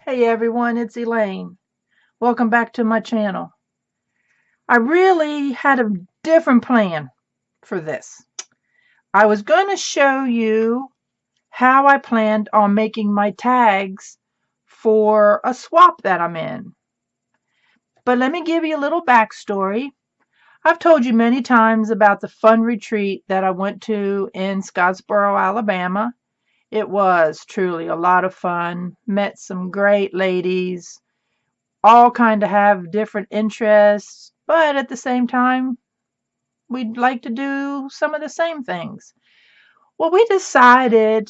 Hey everyone, it's Elaine. Welcome back to my channel. I really had a different plan for this. I was going to show you how I planned on making my tags for a swap that I'm in. But let me give you a little backstory. I've told you many times about the fun retreat that I went to in Scottsboro, Alabama. It was truly a lot of fun. Met some great ladies, all kind of have different interests, but at the same time, we'd like to do some of the same things. Well, we decided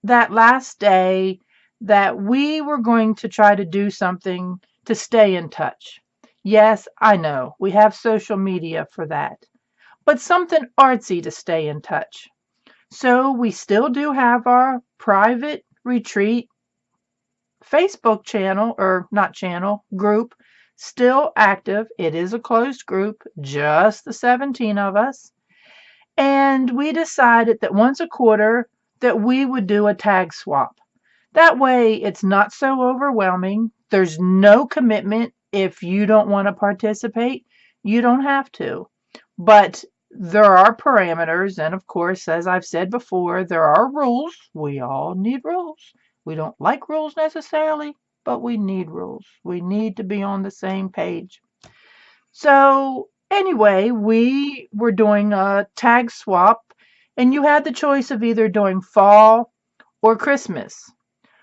that last day that we were going to try to do something to stay in touch. Yes, I know, we have social media for that, but something artsy to stay in touch. So we still do have our private retreat Facebook channel, or not channel, group, still active. It is a closed group, just the 17 of us. And we decided that once a quarter that we would do a tag swap. That way it's not so overwhelming. There's no commitment. If you don't want to participate, you don't have to. But there are parameters, and of course, as I've said before, there are rules. We all need rules. We don't like rules necessarily, but we need rules. We need to be on the same page. So anyway, we were doing a tag swap, and you had the choice of either doing fall or Christmas.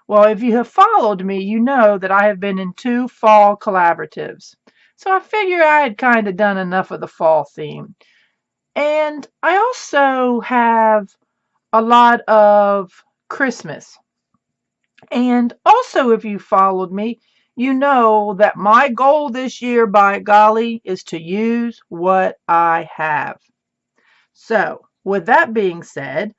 Well, if you have followed me, you know that I have been in 2 fall collaboratives. So I figure I had kind of done enough of the fall theme. And I also have a lot of Christmas. And also, if you followed me, you know that my goal this year, by golly, is to use what I have. So, with that being said,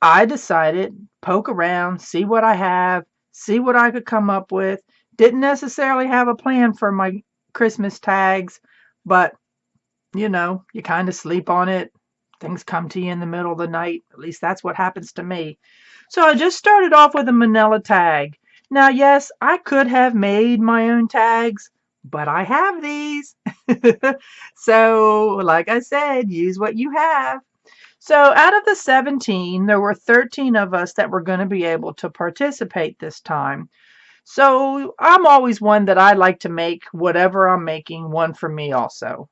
I decided poke around, see what I have, see what I could come up with. Didn't necessarily have a plan for my Christmas tags, but you kind of sleep on it. Things come to you in the middle of the night. At least that's what happens to me. So I just started off with a manila tag. Now, yes, I could have made my own tags, but I have these. So, like I said, use what you have. So out of the 17, there were 13 of us that were going to be able to participate this time. So I'm always one that I like to make whatever I'm making one for me also.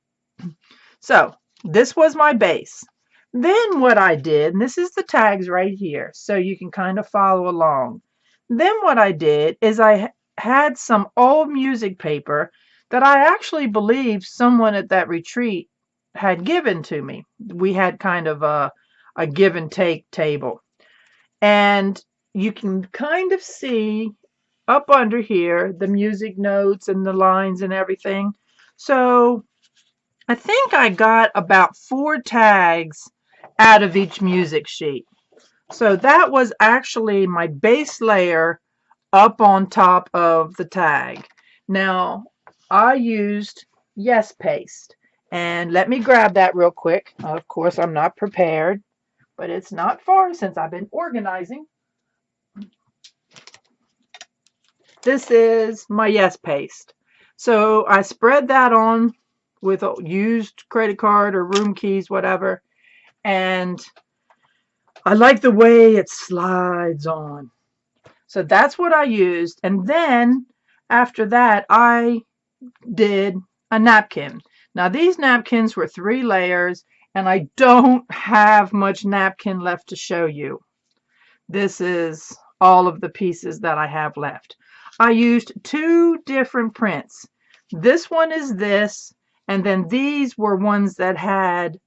So this was my base. Then what I did, and this is the tags right here, so you can kind of follow along. Then what I did is I had some old music paper that I actually believe someone at that retreat had given to me. We had kind of a give and take table. And you can kind of see up under here the music notes and the lines and everything. So I think I got about 4 tags out of each music sheet. So that was actually my base layer up on top of the tag. Now, I used Yes Paste. And let me grab that real quick. Of course, I'm not prepared, but it's not far since I've been organizing. This is my Yes Paste. So I spread that on with a used credit card or room keys, whatever. And I like the way it slides on. So that's what I used. And then after that, I did a napkin. Now these napkins were 3 layers, and I don't have much napkin left to show you. This is all of the pieces that I have left. I used 2 different prints. This one is this, and then these were ones that had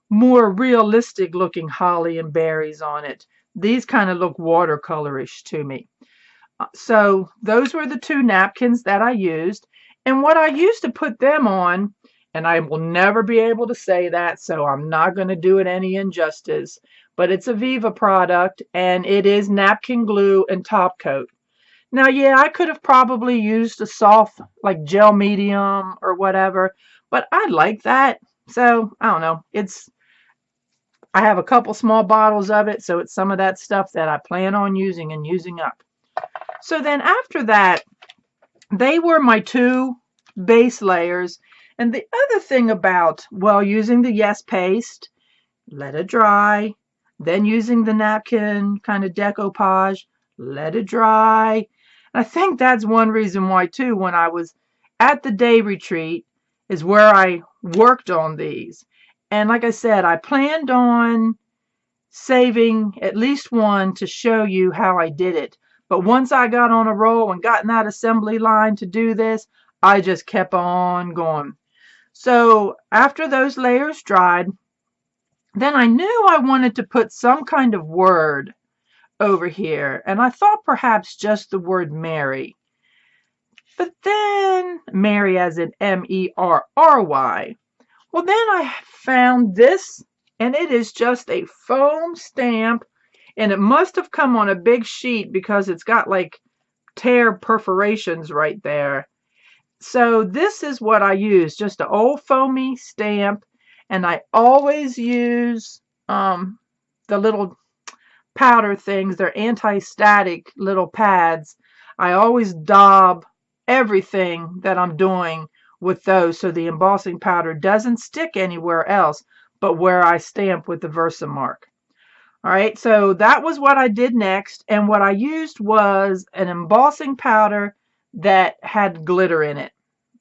more realistic looking holly and berries on it. These kind of look watercolorish to me. So those were the 2 napkins that I used. And what I used to put them on, and I will never be able to say that, so I'm not going to do it any injustice, but it's a Viva product, and it is napkin glue and top coat. Now, yeah, I could have probably used a soft, like gel medium or whatever, but I like that. So, I don't know. I have a couple small bottles of it, so it's some of that stuff that I plan on using and using up. So then after that, they were my two base layers. And the other thing about, well, using the Yes paste, let it dry, then using the napkin kind of decoupage, let it dry. I think that's one reason why too, when I was at the day retreat is where I worked on these. And like I said, I planned on saving at least one to show you how I did it. But once I got on a roll and got in that assembly line to do this, I just kept on going. So after those layers dried, then I knew I wanted to put some kind of word over here. And I thought perhaps just the word Mary. But then, Mary as in Merry. Well, then I found this, and it is just a foam stamp, and it must have come on a big sheet because it's got like tear perforations right there. So this is what I use, just an old foamy stamp, and I always use the little powder things. They're anti-static little pads. I always daub everything that I'm doing with those so the embossing powder doesn't stick anywhere else but where I stamp with the Versamark. All right, so that was what I did next, and what I used was an embossing powder that had glitter in it.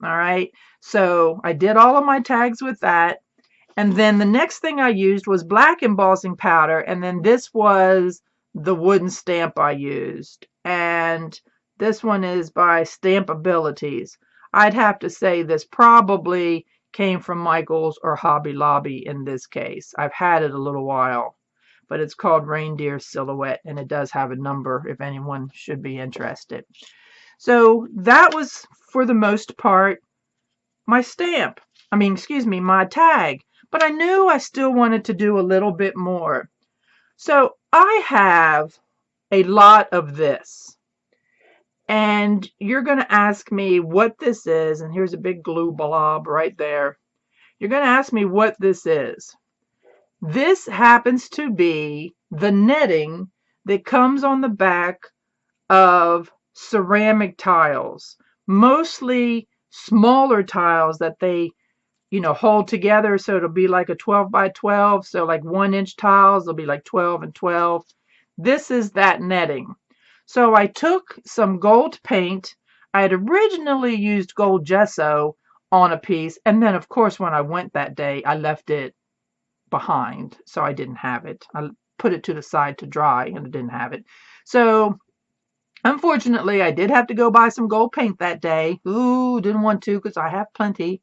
All right, so I did all of my tags with that, and then the next thing I used was black embossing powder, and then this was the wooden stamp I used, and this one is by Stamp Abilities. I'd have to say this probably came from Michael's or Hobby Lobby in this case. I've had it a little while, but it's called Reindeer Silhouette, and it does have a number if anyone should be interested. So that was, for the most part, my stamp. My tag. But I knew I still wanted to do a little bit more. So I have a lot of this. And you're going to ask me what this is. And here's a big glue blob right there. You're going to ask me what this is. This happens to be the netting that comes on the back of ceramic tiles. Mostly smaller tiles that they hold together, so it'll be like a 12 by 12, so like 1-inch tiles, they'll be like 12 and 12. This is that netting. So I took some gold paint. I had originally used gold gesso on a piece, and then of course when I went that day, I left it behind, so I didn't have it. I put it to the side to dry, and I didn't have it. So unfortunately, I did have to go buy some gold paint that day. Ooh, didn't want to because I have plenty.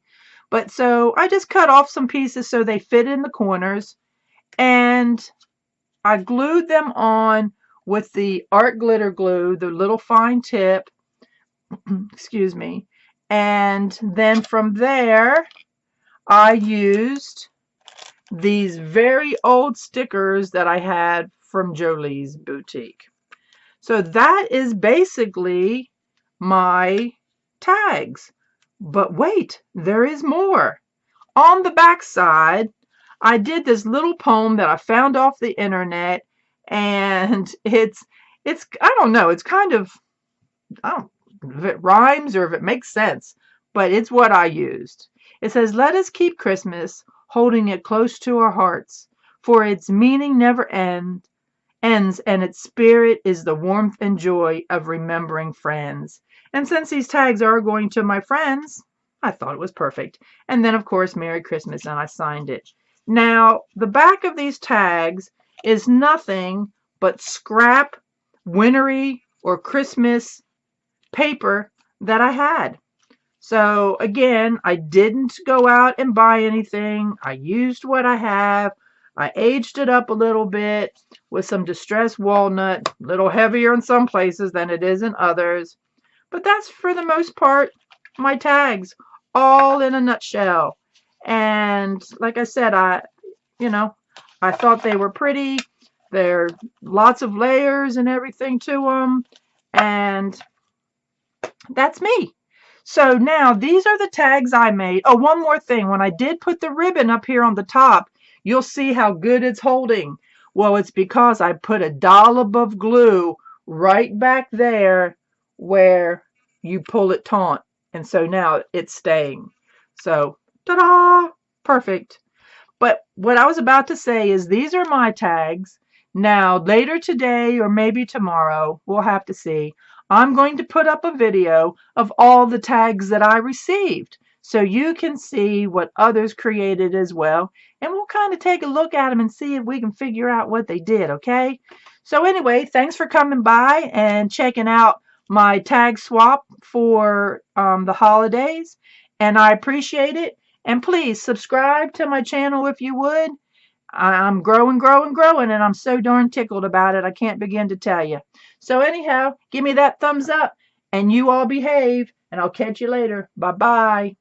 But so I just cut off some pieces so they fit in the corners, and I glued them on with the art glitter glue, the little fine tip, excuse me. And then from there, I used these very old stickers that I had from Jolie's boutique. So that is basically my tags. But wait, there is more. On the back side, I did this little poem that I found off the internet, and it's I don't know, it's kind of, I don't know if it rhymes or if it makes sense, but it's what I used. It says, "Let us keep Christmas, holding it close to our hearts, for its meaning never ends, and its spirit is the warmth and joy of remembering friends." And since these tags are going to my friends, I thought it was perfect. And then, of course, Merry Christmas, and I signed it. Now, the back of these tags is nothing but scrap, wintry, or Christmas paper that I had. So, again, I didn't go out and buy anything. I used what I have. I aged it up a little bit with some distressed walnut, a little heavier in some places than it is in others. But that's, for the most part, my tags, all in a nutshell. And like I said, I thought they were pretty. There are lots of layers and everything to them. And that's me. So now these are the tags I made. Oh, one more thing. When I did put the ribbon up here on the top, you'll see how good it's holding. Well, it's because I put a dollop of glue right back there where you pull it taut. And so now it's staying. So, ta-da! Perfect. But what I was about to say is these are my tags. Now, later today or maybe tomorrow, we'll have to see, I'm going to put up a video of all the tags that I received so you can see what others created as well. And we'll kind of take a look at them and see if we can figure out what they did, okay? So anyway, thanks for coming by and checking out my tag swap for the holidays. And I appreciate it. And please subscribe to my channel if you would. I'm growing, growing, growing, and I'm so darn tickled about it. I can't begin to tell you. So anyhow, give me that thumbs up, and you all behave, and I'll catch you later. Bye-bye.